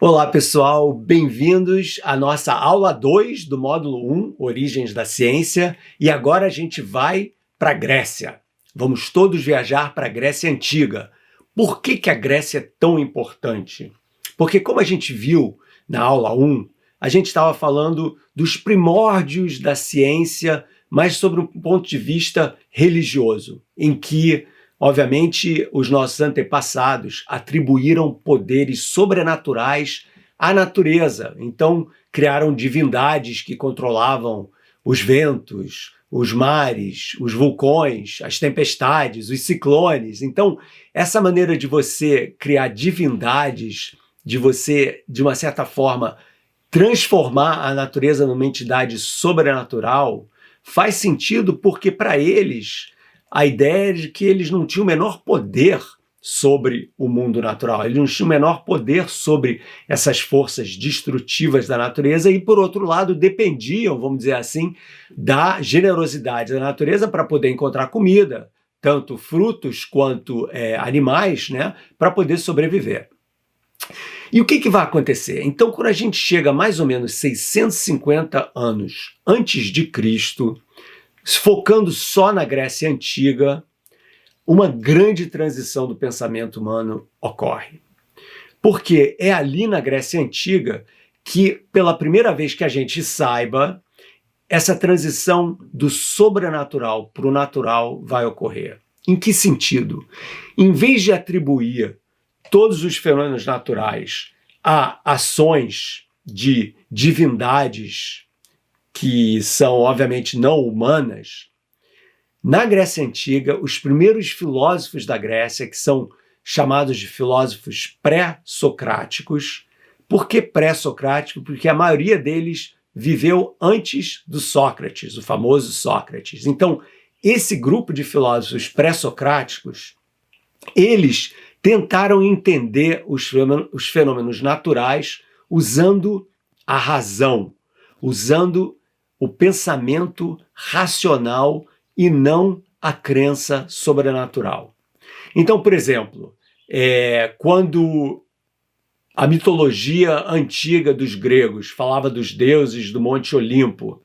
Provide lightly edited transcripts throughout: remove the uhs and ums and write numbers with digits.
Olá pessoal, bem-vindos à nossa aula 2 do módulo 1, Origens da Ciência, e agora a gente vai para a Grécia. Vamos todos viajar para a Grécia Antiga. Por que a Grécia é tão importante? Porque como a gente viu na aula 1, a gente estava falando dos primórdios da ciência, mas sobre um ponto de vista religioso, em que obviamente, os nossos antepassados atribuíram poderes sobrenaturais à natureza. Então, criaram divindades que controlavam os ventos, os mares, os vulcões, as tempestades, os ciclones. Então, essa maneira de você criar divindades, de você, de uma certa forma, transformar a natureza numa entidade sobrenatural, faz sentido porque, para eles, a ideia é de que eles não tinham o menor poder sobre o mundo natural, eles não tinham o menor poder sobre essas forças destrutivas da natureza e, por outro lado, dependiam, vamos dizer assim, da generosidade da natureza para poder encontrar comida, tanto frutos quanto animais, né, para poder sobreviver. E o que vai acontecer? Então, quando a gente chega a mais ou menos 650 anos antes de Cristo, focando só na Grécia Antiga, uma grande transição do pensamento humano ocorre. Porque é ali na Grécia Antiga que, pela primeira vez que a gente saiba, essa transição do sobrenatural para o natural vai ocorrer. Em que sentido? Em vez de atribuir todos os fenômenos naturais a ações de divindades que são, obviamente, não humanas, na Grécia Antiga, os primeiros filósofos da Grécia, que são chamados de filósofos pré-socráticos. Por que pré-socrático? Porque a maioria deles viveu antes do Sócrates, o famoso Sócrates. Então, esse grupo de filósofos pré-socráticos, eles tentaram entender os fenômenos naturais usando a razão, usando o pensamento racional e não a crença sobrenatural. Então, por exemplo, quando a mitologia antiga dos gregos falava dos deuses do Monte Olimpo,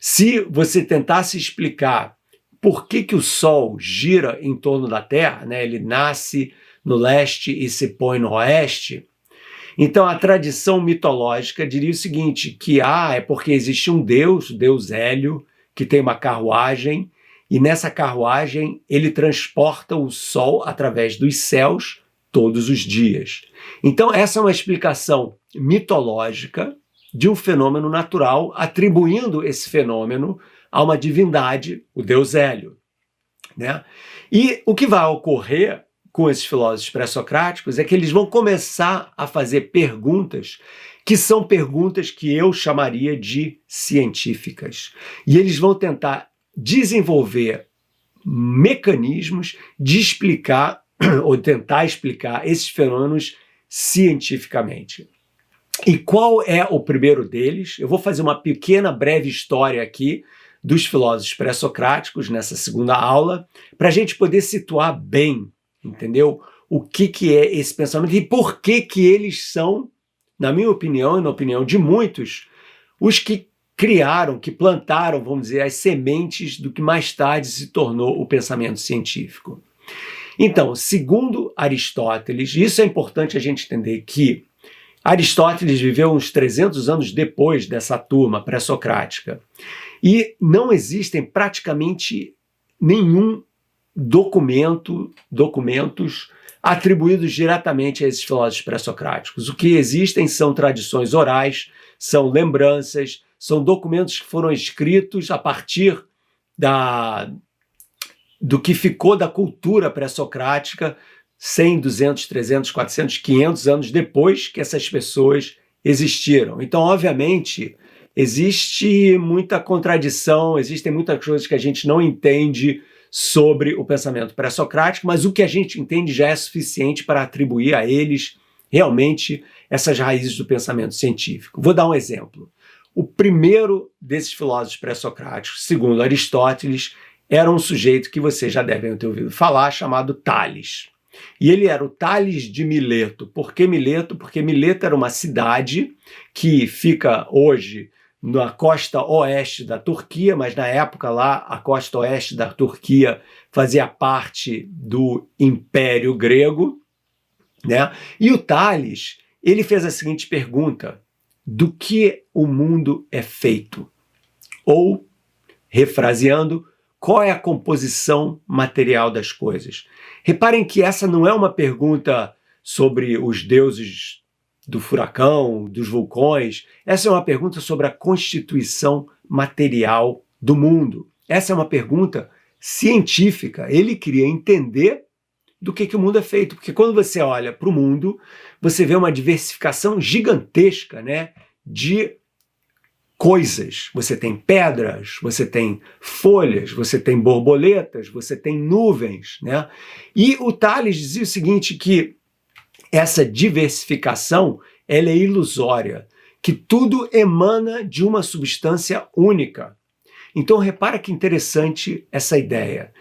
se você tentasse explicar por que o Sol gira em torno da Terra, né, ele nasce no leste e se põe no oeste, então a tradição mitológica diria o seguinte, que é porque existe um deus, o deus Hélio, que tem uma carruagem, e nessa carruagem ele transporta o sol através dos céus todos os dias. Então essa é uma explicação mitológica de um fenômeno natural, atribuindo esse fenômeno a uma divindade, o deus Hélio, né? E o que vai ocorrer com esses filósofos pré-socráticos é que eles vão começar a fazer perguntas que são perguntas que eu chamaria de científicas. E eles vão tentar desenvolver mecanismos de explicar ou tentar explicar esses fenômenos cientificamente. E qual é o primeiro deles? Eu vou fazer uma pequena, breve história aqui dos filósofos pré-socráticos nessa segunda aula, para a gente poder situar bem, entendeu? O que é esse pensamento e por que eles são, na minha opinião e na opinião de muitos, os que criaram, que plantaram, vamos dizer, as sementes do que mais tarde se tornou o pensamento científico. Então, segundo Aristóteles, isso é importante a gente entender que Aristóteles viveu uns 300 anos depois dessa turma pré-socrática e não existem praticamente nenhum documentos atribuídos diretamente a esses filósofos pré-socráticos. O que existem são tradições orais, são lembranças, são documentos que foram escritos a partir do que ficou da cultura pré-socrática 100, 200, 300, 400, 500 anos depois que essas pessoas existiram. Então, obviamente, existe muita contradição, existem muitas coisas que a gente não entende sobre o pensamento pré-socrático, mas o que a gente entende já é suficiente para atribuir a eles realmente essas raízes do pensamento científico. Vou dar um exemplo. O primeiro desses filósofos pré-socráticos, segundo Aristóteles, era um sujeito que vocês já devem ter ouvido falar, chamado Tales. E ele era o Tales de Mileto. Por que Mileto? Porque Mileto era uma cidade que fica hoje na costa oeste da Turquia, mas na época lá a costa oeste da Turquia fazia parte do Império Grego, né? E o Tales, ele fez a seguinte pergunta: do que o mundo é feito? Ou, refraseando, qual é a composição material das coisas? Reparem que essa não é uma pergunta sobre os deuses do furacão, dos vulcões. Essa é uma pergunta sobre a constituição material do mundo. Essa é uma pergunta científica. Ele queria entender do que o mundo é feito. Porque quando você olha para o mundo, você vê uma diversificação gigantesca, né, de coisas. Você tem pedras, você tem folhas, você tem borboletas, você tem nuvens, né? E o Tales dizia o seguinte, que essa diversificação ela é ilusória, que tudo emana de uma substância única. Então repara que interessante essa ideia.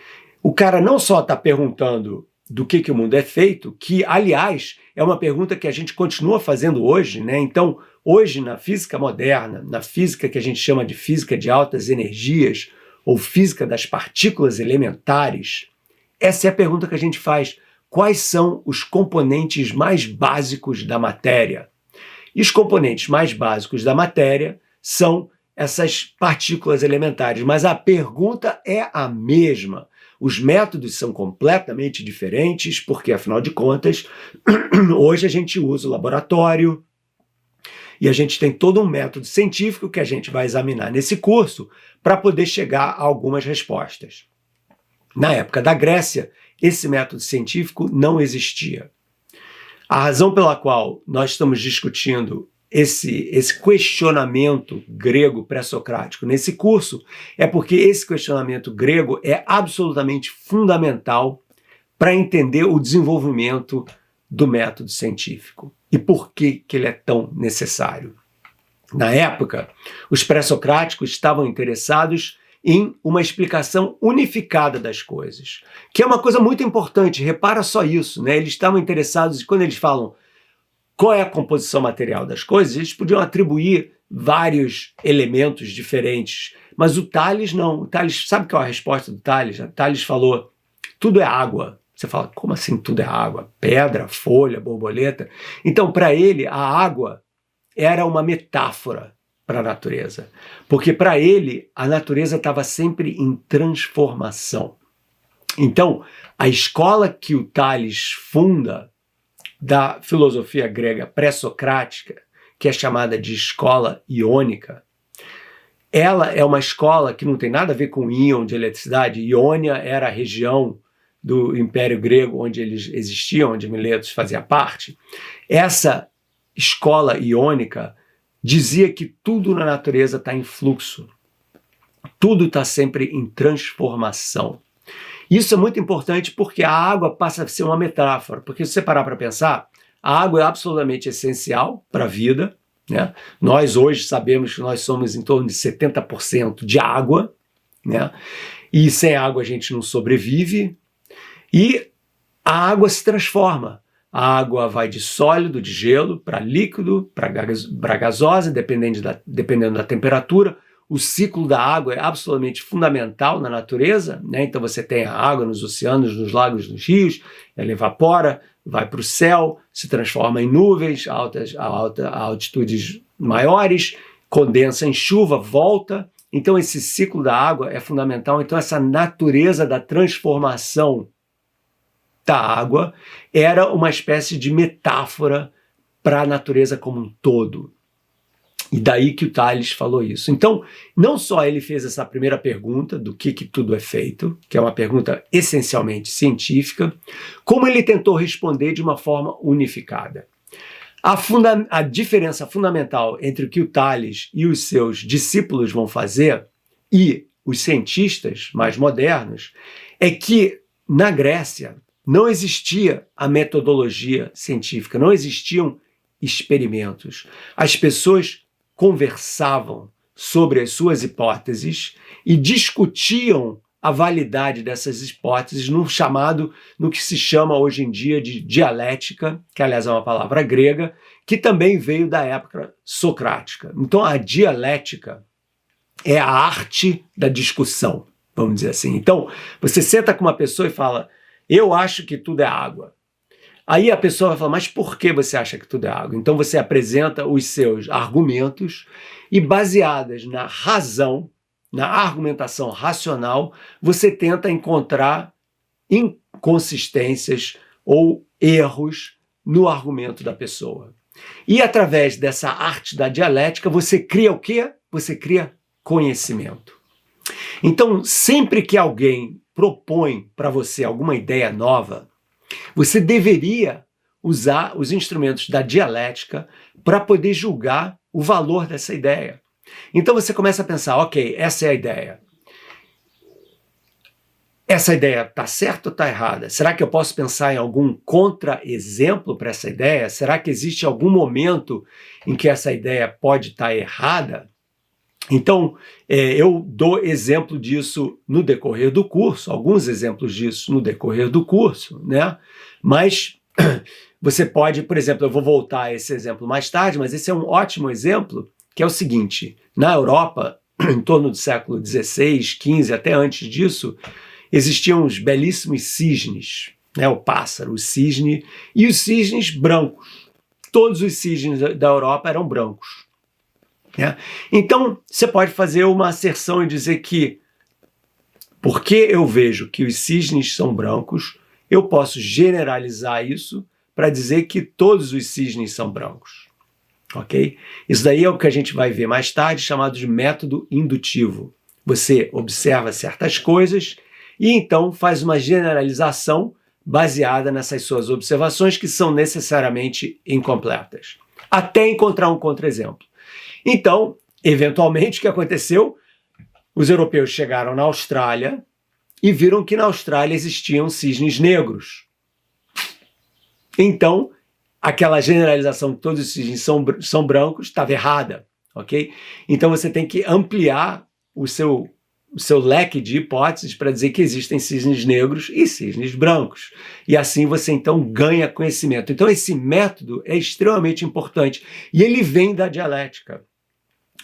O cara não só está perguntando do que o mundo é feito, que, aliás, é uma pergunta que a gente continua fazendo hoje, né? Então, hoje, na física moderna, na física que a gente chama de física de altas energias, ou física das partículas elementares, essa é a pergunta que a gente faz. Quais são os componentes mais básicos da matéria? E os componentes mais básicos da matéria são essas partículas elementares, mas a pergunta é a mesma. Os métodos são completamente diferentes, porque, afinal de contas, hoje a gente usa o laboratório e a gente tem todo um método científico que a gente vai examinar nesse curso para poder chegar a algumas respostas. Na época da Grécia, esse método científico não existia. A razão pela qual nós estamos discutindo esse questionamento grego pré-socrático nesse curso é porque esse questionamento grego é absolutamente fundamental para entender o desenvolvimento do método científico e por que ele é tão necessário. Na época, os pré-socráticos estavam interessados em uma explicação unificada das coisas, que é uma coisa muito importante, repara só isso, né? Eles estavam interessados, quando eles falam qual é a composição material das coisas, eles podiam atribuir vários elementos diferentes, mas o Tales não. O Tales, sabe qual é a resposta do Tales? O Tales falou, tudo é água. Você fala, como assim tudo é água? Pedra, folha, borboleta. Então, para ele, a água era uma metáfora para a natureza, porque para ele a natureza estava sempre em transformação. Então, a escola que o Tales funda da filosofia grega pré-socrática, que é chamada de escola iônica, ela é uma escola que não tem nada a ver com íon de eletricidade. Iônia era a região do Império Grego onde eles existiam, onde Miletos fazia parte. Essa escola iônica dizia que tudo na natureza está em fluxo, tudo está sempre em transformação. Isso é muito importante porque a água passa a ser uma metáfora, porque se você parar para pensar, a água é absolutamente essencial para a vida, né? Nós hoje sabemos que nós somos em torno de 70% de água, né? E sem água a gente não sobrevive, e a água se transforma. A água vai de sólido, de gelo, para líquido, para gasosa, dependendo da temperatura. O ciclo da água é absolutamente fundamental na natureza, né? Então você tem a água nos oceanos, nos lagos, nos rios, ela evapora, vai para o céu, se transforma em nuvens a altitudes maiores, condensa em chuva, volta. Então esse ciclo da água é fundamental. Então essa natureza da transformação da água era uma espécie de metáfora para a natureza como um todo. E daí que o Tales falou isso. Então, não só ele fez essa primeira pergunta do que tudo é feito, que é uma pergunta essencialmente científica, como ele tentou responder de uma forma unificada. A diferença fundamental entre o que o Tales e os seus discípulos vão fazer e os cientistas mais modernos é que, na Grécia, não existia a metodologia científica, não existiam experimentos. As pessoas conversavam sobre as suas hipóteses e discutiam a validade dessas hipóteses no que se chama hoje em dia de dialética, que aliás é uma palavra grega, que também veio da época socrática. Então a dialética é a arte da discussão, vamos dizer assim. Então você senta com uma pessoa e fala, eu acho que tudo é água. Aí a pessoa vai falar, mas por que você acha que tudo é água? Então você apresenta os seus argumentos e baseadas na razão, na argumentação racional, você tenta encontrar inconsistências ou erros no argumento da pessoa. E através dessa arte da dialética, você cria o quê? Você cria conhecimento. Então, sempre que alguém propõe para você alguma ideia nova, você deveria usar os instrumentos da dialética para poder julgar o valor dessa ideia. Então você começa a pensar, ok, essa é a ideia. Essa ideia está certa ou está errada? Será que eu posso pensar em algum contra-exemplo para essa ideia? Será que existe algum momento em que essa ideia pode estar errada? Então, eu dou exemplo disso no decorrer do curso, alguns exemplos disso no decorrer do curso, né? Mas você pode, por exemplo, eu vou voltar a esse exemplo mais tarde, mas esse é um ótimo exemplo, que é o seguinte, na Europa, em torno do século XVI, XV, até antes disso, existiam os belíssimos cisnes, né? O pássaro, o cisne, e os cisnes brancos. Todos os cisnes da Europa eram brancos. Então, você pode fazer uma asserção e dizer que, porque eu vejo que os cisnes são brancos, eu posso generalizar isso para dizer que todos os cisnes são brancos. Ok? Isso daí é o que a gente vai ver mais tarde, chamado de método indutivo. Você observa certas coisas e então faz uma generalização baseada nessas suas observações que são necessariamente incompletas, até encontrar um contra-exemplo. Então, eventualmente, o que aconteceu? Os europeus chegaram na Austrália e viram que na Austrália existiam cisnes negros. Então, aquela generalização que todos os cisnes são brancos estava errada, ok? Então você tem que ampliar o seu leque de hipóteses para dizer que existem cisnes negros e cisnes brancos. E assim você então ganha conhecimento. Então esse método é extremamente importante e ele vem da dialética.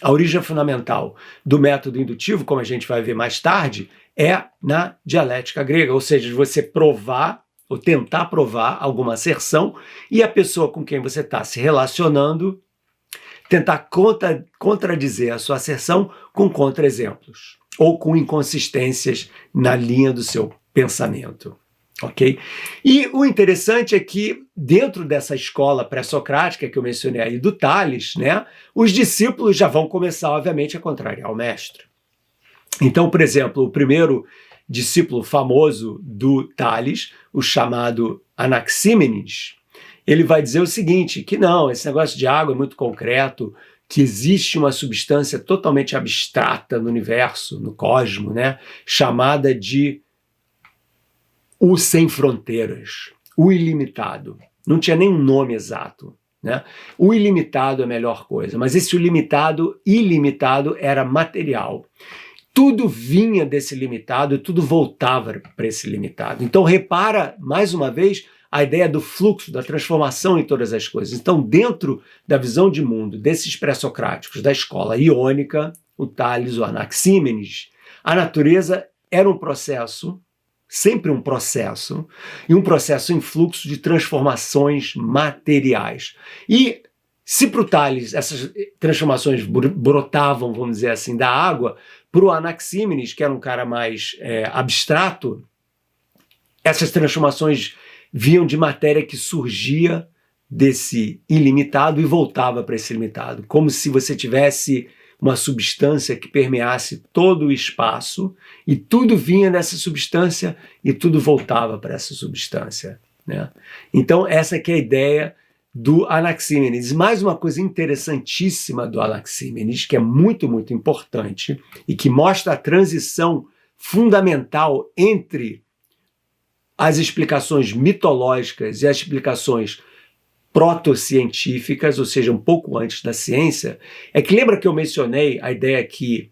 A origem fundamental do método indutivo, como a gente vai ver mais tarde, é na dialética grega, ou seja, você provar ou tentar provar alguma asserção e a pessoa com quem você está se relacionando tentar contradizer a sua asserção com contra-exemplos ou com inconsistências na linha do seu pensamento. Ok? E o interessante é que dentro dessa escola pré-socrática que eu mencionei aí do Tales, né, os discípulos já vão começar, obviamente, a contrariar o mestre. Então, por exemplo, o primeiro discípulo famoso do Tales, o chamado Anaxímenes, ele vai dizer o seguinte, que não, esse negócio de água é muito concreto, que existe uma substância totalmente abstrata no universo, no cosmos, né, chamada de o sem fronteiras, o ilimitado. Não tinha nenhum nome exato, né? O ilimitado é a melhor coisa, mas esse ilimitado era material. Tudo vinha desse limitado e tudo voltava para esse limitado. Então repara, mais uma vez, a ideia do fluxo, da transformação em todas as coisas. Então, dentro da visão de mundo desses pré-socráticos da escola iônica, o Tales, o Anaxímenes, a natureza era um processo, sempre um processo, e um processo em fluxo de transformações materiais. E se para o Tales essas transformações brotavam, vamos dizer assim, da água, para o Anaxímenes, que era um cara mais abstrato, essas transformações vinham de matéria que surgia desse ilimitado e voltava para esse limitado, como se você tivesse uma substância que permeasse todo o espaço e tudo vinha dessa substância e tudo voltava para essa substância, né? Então essa que é a ideia do Anaxímenes. Mais uma coisa interessantíssima do Anaxímenes, que é muito, muito importante e que mostra a transição fundamental entre as explicações mitológicas e as explicações protocientíficas, ou seja, um pouco antes da ciência, é que lembra que eu mencionei a ideia que,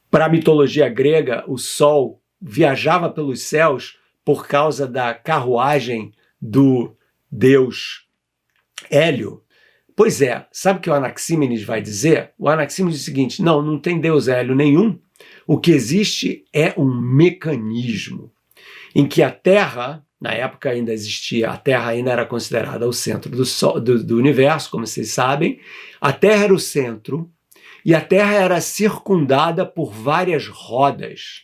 para a mitologia grega, o Sol viajava pelos céus por causa da carruagem do deus Hélio. Pois é, sabe o que o Anaxímenes vai dizer? O Anaxímenes diz o seguinte: não tem deus Hélio nenhum. O que existe é um mecanismo em que a Terra, na época ainda existia, a Terra ainda era considerada o centro do universo, como vocês sabem. A Terra era o centro e a Terra era circundada por várias rodas.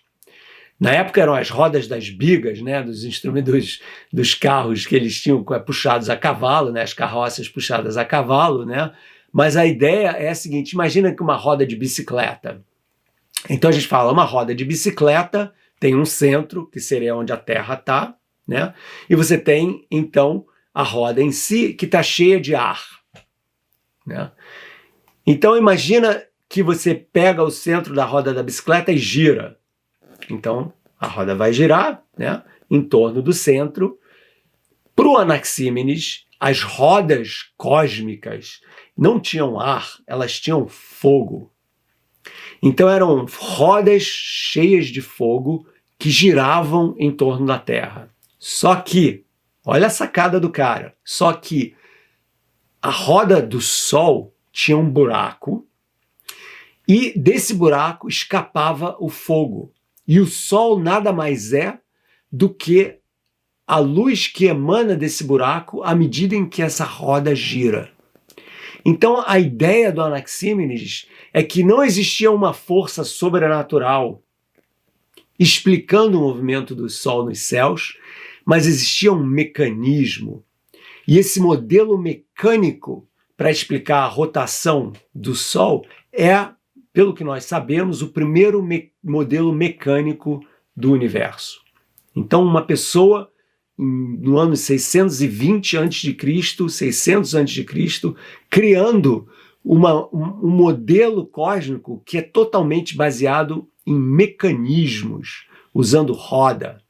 Na época eram as rodas das bigas, né, dos instrumentos dos carros que eles tinham puxados a cavalo, né, as carroças puxadas a cavalo, né? Mas a ideia é a seguinte: imagina que uma roda de bicicleta. Então a gente fala, uma roda de bicicleta tem um centro, que seria onde a Terra está, né? E você tem, então, a roda em si, que está cheia de ar, né? Então imagina que você pega o centro da roda da bicicleta e gira. Então a roda vai girar, né, em torno do centro. Para o Anaxímenes, as rodas cósmicas não tinham ar, elas tinham fogo. Então eram rodas cheias de fogo que giravam em torno da Terra. Só que, olha a sacada do cara, só que a roda do Sol tinha um buraco e desse buraco escapava o fogo. E o Sol nada mais é do que a luz que emana desse buraco à medida em que essa roda gira. Então a ideia do Anaxímenes é que não existia uma força sobrenatural explicando o movimento do Sol nos céus, mas existia um mecanismo. E esse modelo mecânico para explicar a rotação do Sol é, pelo que nós sabemos, o primeiro modelo mecânico do universo. Então uma pessoa no ano 620 a.C., 600 a.C., criando um modelo cósmico que é totalmente baseado em mecanismos, usando roda,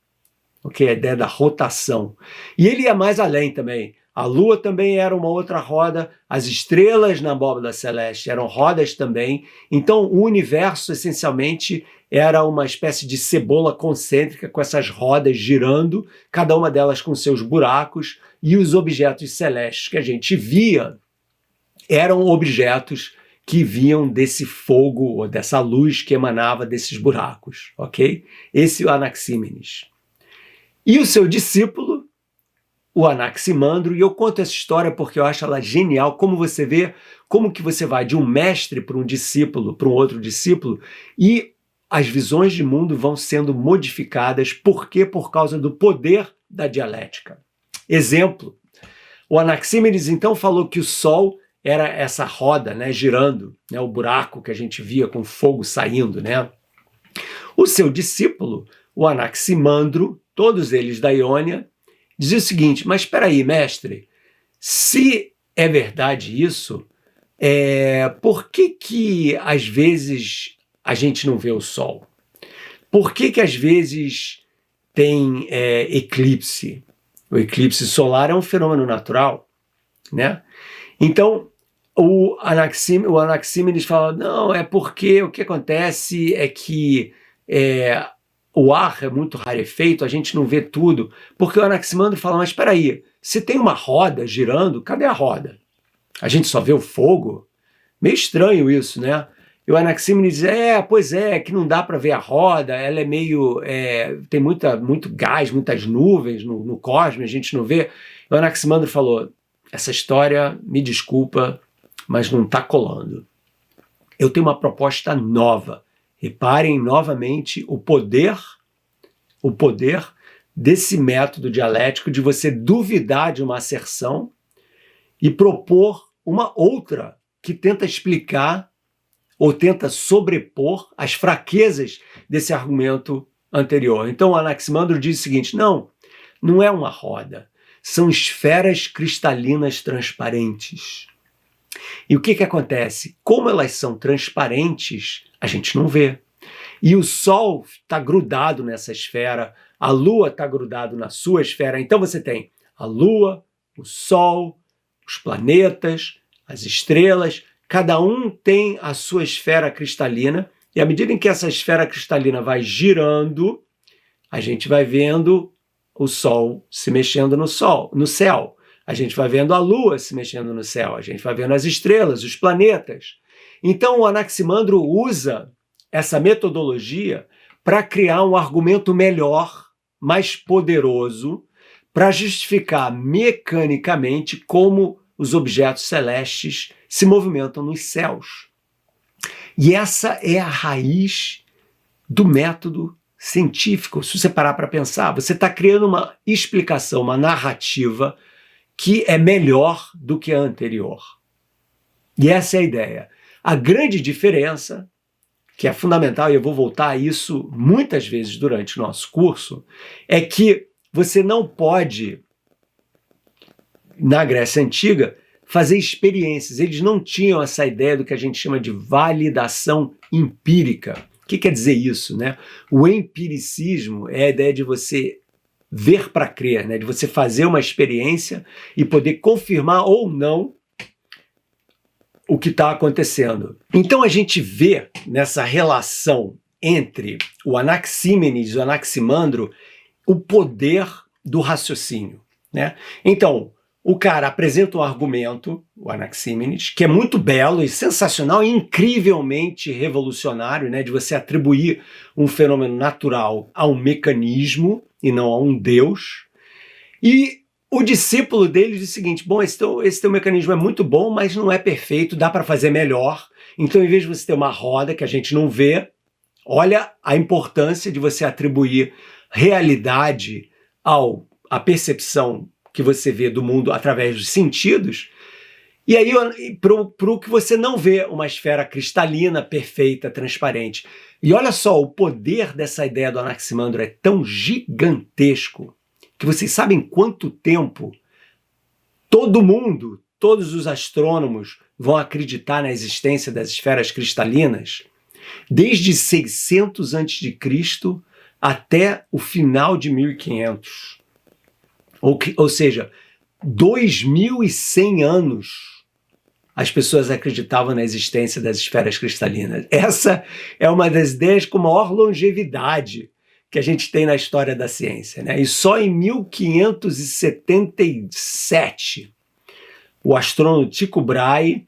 okay? A ideia da rotação. E ele ia mais além também. A Lua também era uma outra roda, as estrelas na abóbada celeste eram rodas também. Então o universo, essencialmente, era uma espécie de cebola concêntrica com essas rodas girando, cada uma delas com seus buracos, e os objetos celestes que a gente via eram objetos que vinham desse fogo ou dessa luz que emanava desses buracos, ok? Esse é o Anaxímenes. E o seu discípulo, o Anaximandro, e eu conto essa história porque eu acho ela genial, como você vê, como que você vai de um mestre para um discípulo, para um outro discípulo, e as visões de mundo vão sendo modificadas. Por quê? Por causa do poder da dialética. Exemplo, o Anaxímenes então falou que o Sol era essa roda, né, girando, né, o buraco que a gente via com fogo saindo, né? O seu discípulo, o Anaximandro, todos eles da Iônia, dizia o seguinte: mas espera aí, mestre, se é verdade isso, por que às vezes a gente não vê o Sol? Por que às vezes tem eclipse? O eclipse solar é um fenômeno natural, né? Então, o Anaxímenes fala, não, é porque o que acontece é que o ar é muito rarefeito, a gente não vê tudo. Porque o Anaximandro fala, mas espera aí, se tem uma roda girando, cadê a roda? A gente só vê o fogo? Meio estranho isso, né? E o Anaxímenes diz, pois é, que não dá para ver a roda, ela é meio, tem muito gás, muitas nuvens no cosmos, a gente não vê. E o Anaximandro falou, essa história, me desculpa, mas não está colando. Eu tenho uma proposta nova. Reparem novamente o poder desse método dialético de você duvidar de uma asserção e propor uma outra que tenta explicar ou tenta sobrepor as fraquezas desse argumento anterior. Então o Anaximandro diz o seguinte, não é uma roda, são esferas cristalinas transparentes. E o que acontece? Como elas são transparentes, a gente não vê. E o Sol está grudado nessa esfera, a Lua está grudado na sua esfera. Então você tem a Lua, o Sol, os planetas, as estrelas, cada um tem a sua esfera cristalina, e à medida em que essa esfera cristalina vai girando, a gente vai vendo o Sol se mexendo no céu. A gente vai vendo a Lua se mexendo no céu. A gente vai vendo as estrelas, os planetas. Então, o Anaximandro usa essa metodologia para criar um argumento melhor, mais poderoso, para justificar mecanicamente como os objetos celestes se movimentam nos céus. E essa é a raiz do método científico. Se você parar para pensar, você está criando uma explicação, uma narrativa que é melhor do que a anterior. E essa é a ideia. A grande diferença, que é fundamental, e eu vou voltar a isso muitas vezes durante o nosso curso, é que você não pode, na Grécia Antiga, fazer experiências. Eles não tinham essa ideia do que a gente chama de validação empírica. O que quer dizer isso, né? O empiricismo é a ideia de você ver para crer, né? De você fazer uma experiência e poder confirmar ou não o que está acontecendo. Então a gente vê nessa relação entre o Anaxímenes e o Anaximandro o poder do raciocínio, né? Então, o cara apresenta um argumento, o Anaxímenes, que é muito belo e sensacional e incrivelmente revolucionário, né? De você atribuir um fenômeno natural a um mecanismo e não a um Deus. E o discípulo dele diz o seguinte: bom, esse teu mecanismo é muito bom, mas não é perfeito, dá para fazer melhor. Então, em vez de você ter uma roda que a gente não vê, olha a importância de você atribuir realidade à percepção que você vê do mundo através dos sentidos. E aí, para o que você não vê, uma esfera cristalina, perfeita, transparente. E olha só, o poder dessa ideia do Anaximandro é tão gigantesco que vocês sabem quanto tempo todo mundo, todos os astrônomos vão acreditar na existência das esferas cristalinas? Desde 600 a.C. até o final de 1500. Ou seja, 2100 anos as pessoas acreditavam na existência das esferas cristalinas. Essa é uma das ideias com maior longevidade que a gente tem na história da ciência, né? E só em 1577 o astrônomo Tycho Brahe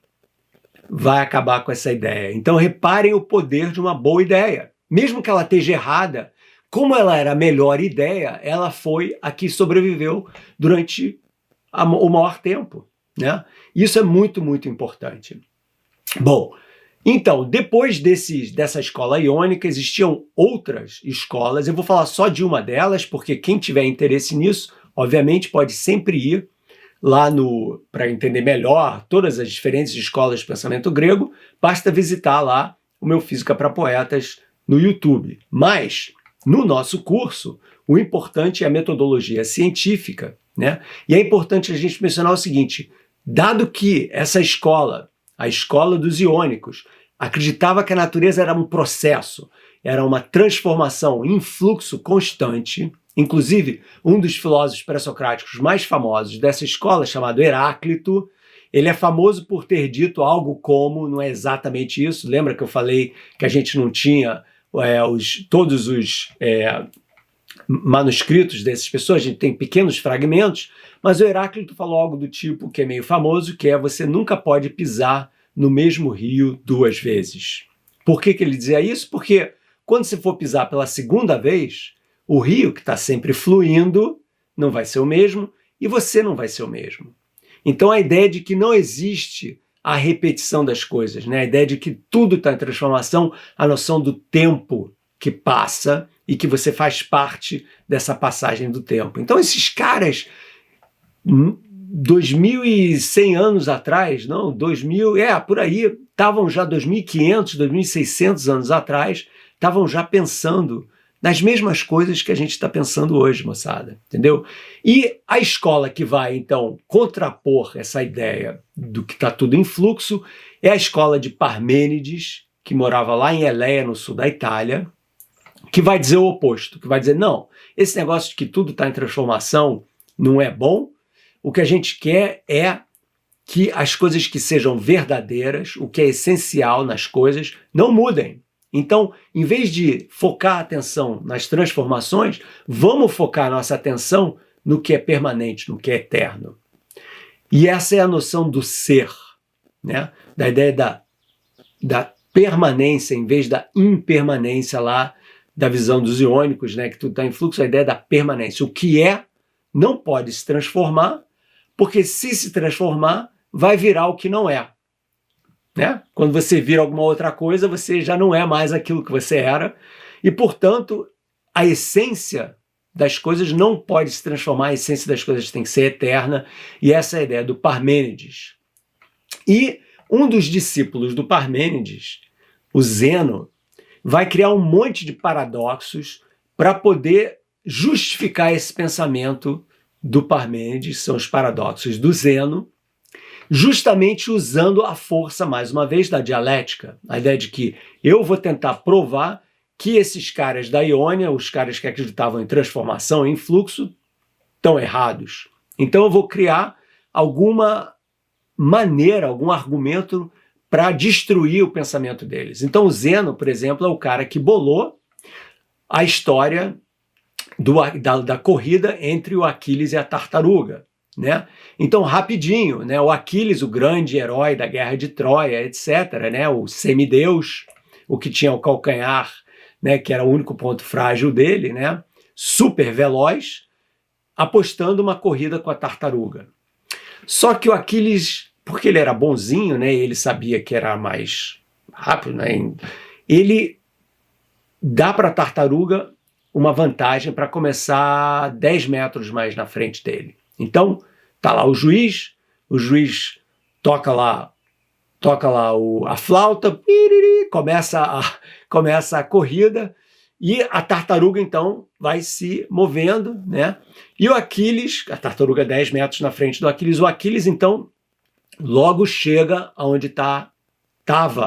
vai acabar com essa ideia. Então reparem o poder de uma boa ideia. Mesmo que ela esteja errada, como ela era a melhor ideia, ela foi a que sobreviveu durante o maior tempo, né? Isso é muito, muito importante. Bom, então, depois dessa escola iônica, existiam outras escolas. Eu vou falar só de uma delas, porque quem tiver interesse nisso, obviamente, pode sempre ir lá para entender melhor todas as diferentes escolas de pensamento grego, basta visitar lá o meu Física para Poetas no YouTube. Mas, no nosso curso, o importante é a metodologia científica, né? E é importante a gente mencionar o seguinte: dado que essa escola, a escola dos iônicos, acreditava que a natureza era um processo, era uma transformação em fluxo constante. Inclusive, um dos filósofos pré-socráticos mais famosos dessa escola, chamado Heráclito, ele é famoso por ter dito algo como, não é exatamente isso, lembra que eu falei que a gente não tinha todos os manuscritos dessas pessoas, a gente tem pequenos fragmentos, mas o Heráclito falou algo do tipo que é meio famoso, que é: você nunca pode pisar no mesmo rio duas vezes. Por que ele dizia isso? Porque quando você for pisar pela segunda vez, o rio que está sempre fluindo não vai ser o mesmo e você não vai ser o mesmo. Então a ideia de que não existe a repetição das coisas, né? A ideia de que tudo está em transformação, a noção do tempo que passa e que você faz parte dessa passagem do tempo. Então esses caras, 2100 anos atrás, não, 2000, por aí, estavam já 2500, 2600 anos atrás, estavam já pensando nas mesmas coisas que a gente está pensando hoje, moçada, entendeu? E a escola que vai, então, contrapor essa ideia do que está tudo em fluxo é a escola de Parmênides, que morava lá em Eleia, no sul da Itália, que vai dizer o oposto, que vai dizer: não, esse negócio de que tudo está em transformação não é bom. O que a gente quer é que as coisas que sejam verdadeiras, o que é essencial nas coisas, não mudem. Então, em vez de focar a atenção nas transformações, vamos focar a nossa atenção no que é permanente, no que é eterno. E essa é a noção do ser, né? Da ideia da permanência em vez da impermanência lá da visão dos iônicos, né? Que tudo está em fluxo, a ideia da permanência. O que é não pode se transformar, porque se transformar, vai virar o que não é. Né? Quando você vira alguma outra coisa, você já não é mais aquilo que você era, e, portanto, a essência das coisas não pode se transformar, a essência das coisas tem que ser eterna, e essa é a ideia do Parmênides. E um dos discípulos do Parmênides, o Zeno, vai criar um monte de paradoxos para poder justificar esse pensamento do Parmênides, são os paradoxos do Zeno, justamente usando a força, mais uma vez, da dialética. A ideia de que eu vou tentar provar que esses caras da Iônia, os caras que acreditavam em transformação, em fluxo, estão errados. Então eu vou criar alguma maneira, algum argumento para destruir o pensamento deles. Então o Zeno, por exemplo, é o cara que bolou a história da corrida entre o Aquiles e a tartaruga. Né? Então, rapidinho, né? O Aquiles, o grande herói da guerra de Troia, etc., né? O semideus, o que tinha o calcanhar, né? Que era o único ponto frágil dele, né? Super veloz, apostando uma corrida com a tartaruga. Só que o Aquiles, porque ele era bonzinho, né? Ele sabia que era mais rápido, né? Ele dá para a tartaruga uma vantagem para começar 10 metros mais na frente dele. Então, tá lá o juiz toca lá a flauta, começa a corrida, e a tartaruga, então, vai se movendo, né? E o Aquiles, a tartaruga 10 metros na frente do Aquiles, o Aquiles, então, logo chega aonde estava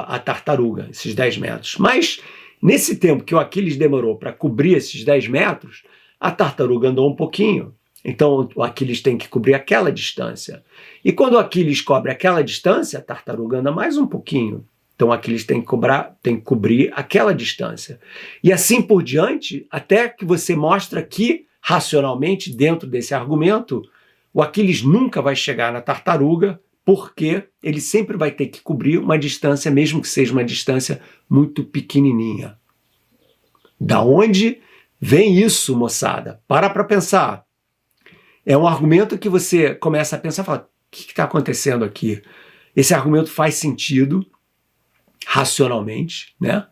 a tartaruga, esses 10 metros. Mas, nesse tempo que o Aquiles demorou para cobrir esses 10 metros, a tartaruga andou um pouquinho. Então, o Aquiles tem que cobrir aquela distância. E quando o Aquiles cobre aquela distância, a tartaruga anda mais um pouquinho. Então, o Aquiles tem que cobrir aquela distância. E assim por diante, até que você mostra que, racionalmente, dentro desse argumento, o Aquiles nunca vai chegar na tartaruga, porque ele sempre vai ter que cobrir uma distância, mesmo que seja uma distância muito pequenininha. Da onde vem isso, moçada? Para pensar. É um argumento que você começa a pensar e fala, o que está acontecendo aqui? Esse argumento faz sentido racionalmente, né?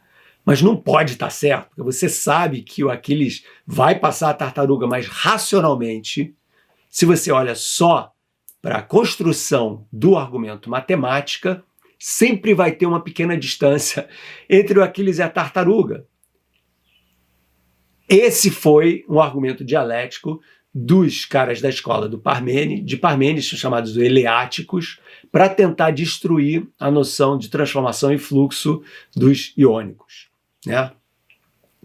Mas não pode estar certo, porque você sabe que o Aquiles vai passar a tartaruga, mas racionalmente, se você olha só para a construção do argumento matemática, sempre vai ter uma pequena distância entre o Aquiles e a tartaruga. Esse foi um argumento dialético dos caras da escola de Parmênides, chamados eleáticos, para tentar destruir a noção de transformação e fluxo dos iônicos. Né?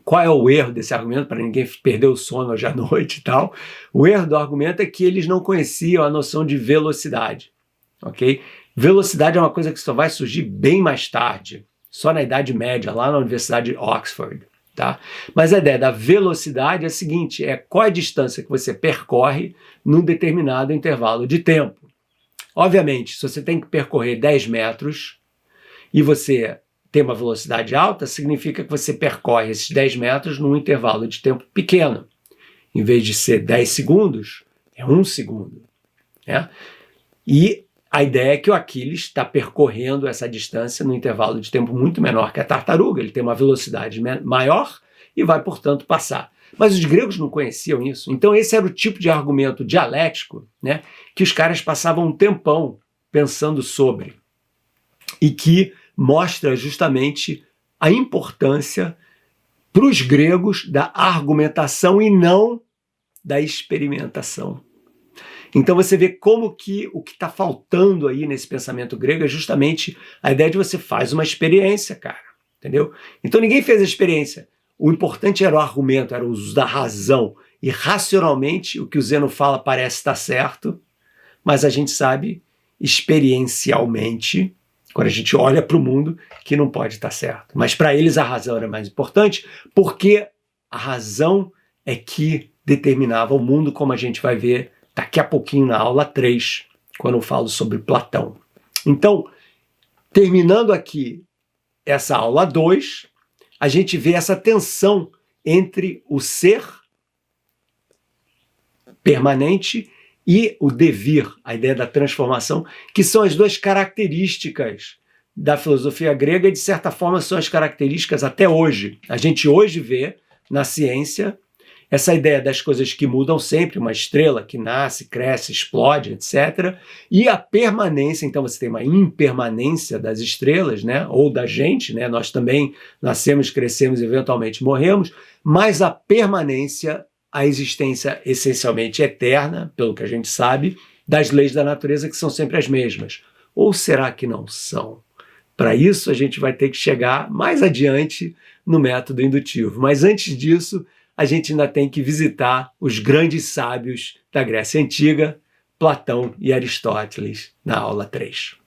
Qual é o erro desse argumento, para ninguém perder o sono hoje à noite e tal? O erro do argumento é que eles não conheciam a noção de velocidade. Okay? Velocidade é uma coisa que só vai surgir bem mais tarde, só na Idade Média, lá na Universidade de Oxford. Tá? Mas a ideia da velocidade é a seguinte, é qual é a distância que você percorre num determinado intervalo de tempo. Obviamente, se você tem que percorrer 10 metros e você tem uma velocidade alta, significa que você percorre esses 10 metros num intervalo de tempo pequeno. Em vez de ser 10 segundos, é 1 segundo. Né? E a ideia é que o Aquiles está percorrendo essa distância num intervalo de tempo muito menor que a tartaruga. Ele tem uma velocidade maior e vai, portanto, passar. Mas os gregos não conheciam isso. Então esse era o tipo de argumento dialético, né, que os caras passavam um tempão pensando sobre. E que mostra justamente a importância para os gregos da argumentação e não da experimentação. Então você vê como que o que está faltando aí nesse pensamento grego é justamente a ideia de você faz uma experiência, cara, entendeu? Então ninguém fez a experiência. O importante era o argumento, era o uso da razão. E racionalmente o que o Zeno fala parece estar certo, mas a gente sabe experiencialmente, quando a gente olha para o mundo, que não pode estar certo. Mas para eles a razão era mais importante, porque a razão é que determinava o mundo, como a gente vai ver daqui a pouquinho na aula 3, quando eu falo sobre Platão. Então, terminando aqui essa aula 2, a gente vê essa tensão entre o ser permanente e o devir, a ideia da transformação, que são as duas características da filosofia grega e, de certa forma, são as características até hoje. A gente hoje vê na ciência essa ideia das coisas que mudam sempre, uma estrela que nasce, cresce, explode, etc. E a permanência, então você tem uma impermanência das estrelas, né? Ou da gente, né? Nós também nascemos, crescemos, eventualmente morremos, mas a permanência, a existência essencialmente eterna, pelo que a gente sabe, das leis da natureza que são sempre as mesmas. Ou será que não são? Para isso, a gente vai ter que chegar mais adiante no método indutivo. Mas antes disso, a gente ainda tem que visitar os grandes sábios da Grécia Antiga, Platão e Aristóteles, na aula 3.